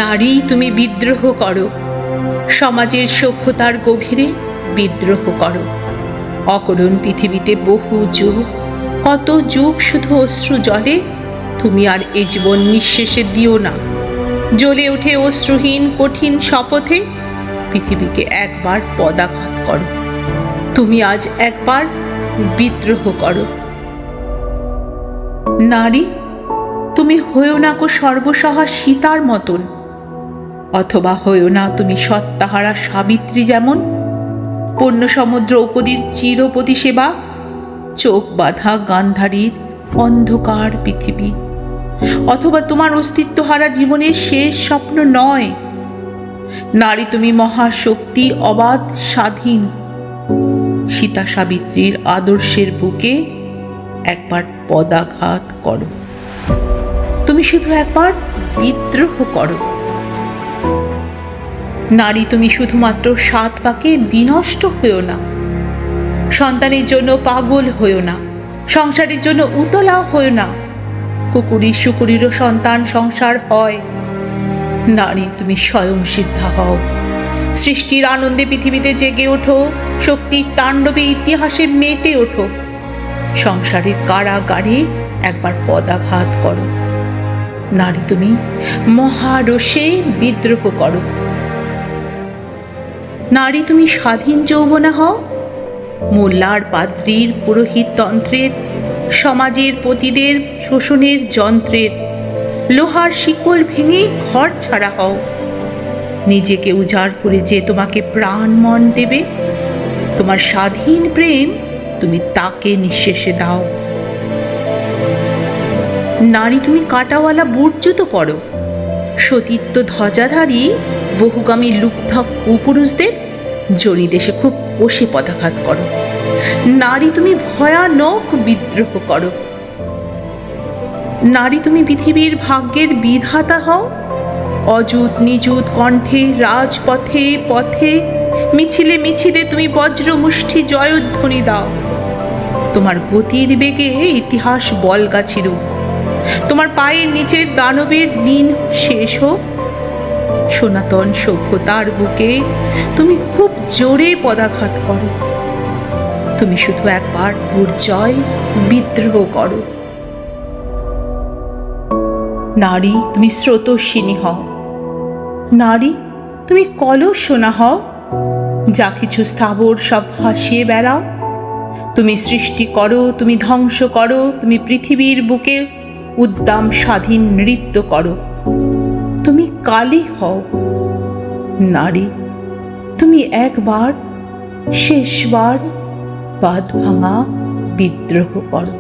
নারী, তুমি বিদ্রোহ করো, সমাজের সভ্যতার গভীরে বিদ্রোহ করো। অকরণ পৃথিবীতে বহু যুগ, কত যুগ শুধু অশ্রু জলে, তুমি আর এ জীবন নিঃশেষে দিও না। জ্বলে ওঠে অশ্রুহীন কঠিন শপথে, পৃথিবীকে একবার পদাঘাত করো। তুমি আজ একবার বিদ্রোহ করো। নারী, তুমি হয়েও না গো সর্বসহা সীতার মতন, অথবা হয়েও না তুমি সত্তাহারা সাবিত্রী যেমন, পূর্ণসম দ্রৌপদীর চিরপতি সেবা, চোখ বাঁধা গান্ধারীর অন্ধকার পৃথিবী, অথবা তোমার অস্তিত্বহারা জীবনের শেষ স্বপ্ন নয়। নারী, তুমি মহাশক্তি, অবাধ স্বাধীন। সীতা সাবিত্রীর আদর্শের বুকে একবার পদাঘাত করো। তুমি শুধু একবার বিদ্রোহ করো। নারী, তুমি শুধুমাত্র 7 পাকে বিনষ্ট হয়েও না, সন্তানের জন্য পাগল হয়েও না, সংসারের জন্য উতলা হয়েও না। কুকুরি শুকুরিরও সন্তান সংসার হয়। নারী, তুমি স্বয়ং সিদ্ধা হও, সৃষ্টির আনন্দে পৃথিবীতে জেগে ওঠো, শক্তির তাণ্ডবে ইতিহাসে মেতে ওঠো। সংসারের কারাগারে একবার পদাঘাত করো। নারী, তুমি মহারোষে বিদ্রোহ করো। নারী, তুমি স্বাধীন যৌবনা হও, মোল্লার পাদ্রীর পুরোহিত তন্ত্রের, সমাজের পতিদের শোষণের যন্ত্রের লোহার শিকল ভেঙে ঘর ছাড়া হও। নিজেকে উজাড় করে যে তোমাকে প্রাণ মন দেবে, তোমার স্বাধীন প্রেম তুমি তাকে নিঃশেষে দাও। নারী, তুমি কাঁটাওয়ালা বুট জুতো পরো, সতীত্ব ধ্বজাধারী বহুগামী লুব্ধ কুপুরুষদের জনি দেশে খুব কষে পদাঘাত করো। নারী, তুমি ভয়ানক বিদ্রোহ করো। নারী, তুমি পৃথিবীর ভাগ্যের বিধাতা হও, অযুত নিযুত কণ্ঠে রাজপথে পথে মিছিলে মিছিলে তুমি বজ্রমুষ্টি জয়ধ্বনি দাও। তোমার গতির বেগে ইতিহাস বলগা ছিড়ুক, তোমার পায়ের নিচের দানবের দিন শেষ হোক। সনাতন সভ্যতার বুকে তুমি খুব জোরে পদাঘাত করো। তুমি শুধু একবার দুর্জয় বিদ্রোহ করো। নারী, তুমি স্রোতস্বিনী হও। নারী, তুমি কলসোনা হও, যা কিছু স্থাবর সব ভাসিয়ে বেড়াও। তুমি সৃষ্টি করো, তুমি ধ্বংস করো, তুমি পৃথিবীর বুকে উদ্দাম স্বাধীন নৃত্য করো। তুমি কালী হও। নারী, তুমি একবার শেষবার বাঁধ ভাঙা বিদ্রোহ করো।